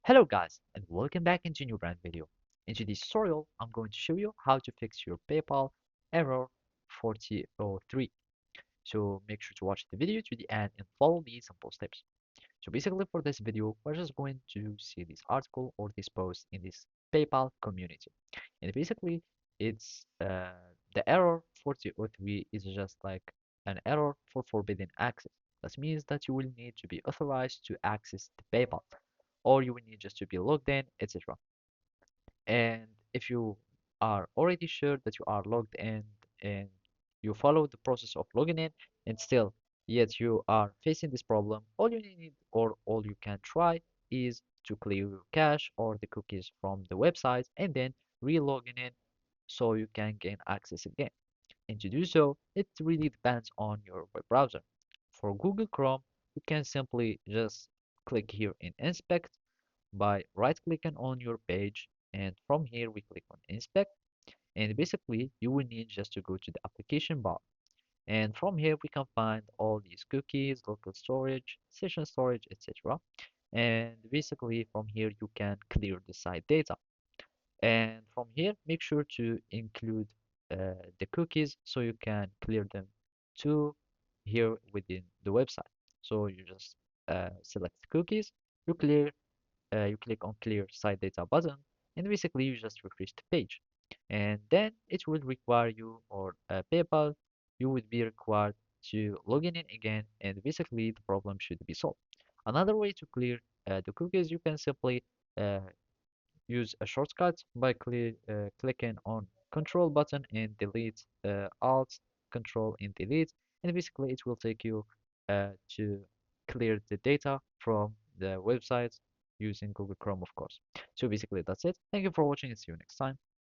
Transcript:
Hello guys and welcome back into a new brand video. In today's tutorial, I'm going to show you how to fix your PayPal error 4003. So make sure to watch the video to the end and follow these simple steps. So basically for this video, we're just going to see this article or this post in this PayPal community. And basically the error 4003 is just like an error for forbidden access. That means that you will need to be authorized to access the PayPal or you will need just to be logged in, etc. And if you are already sure that you are logged in and you follow the process of logging in and still yet you are facing this problem, all you need or all you can try is to clear your cache or the cookies from the website and then re-logging in so you can gain access again. And to do so, it really depends on your web browser. For Google Chrome, you can simply just click here in inspect by right clicking on your page, and from here we click on inspect, and basically you will need just to go to the application bar, and from here we can find all these cookies, local storage, session storage, etc. And basically from here you can clear the site data, and from here make sure to include the cookies so you can clear them to here within the website. So you just select cookies, you clear you click on clear site data button, and basically you just refresh the page, and then it will require you or PayPal, you would be required to log in again, and basically the problem should be solved. Another way to clear the cookies, you can simply uh, use a shortcut by clicking on control button and delete alt control and delete, and basically it will take you to clear the data from the website using Google Chrome, of course. So basically that's it. Thank you for watching and see you next time.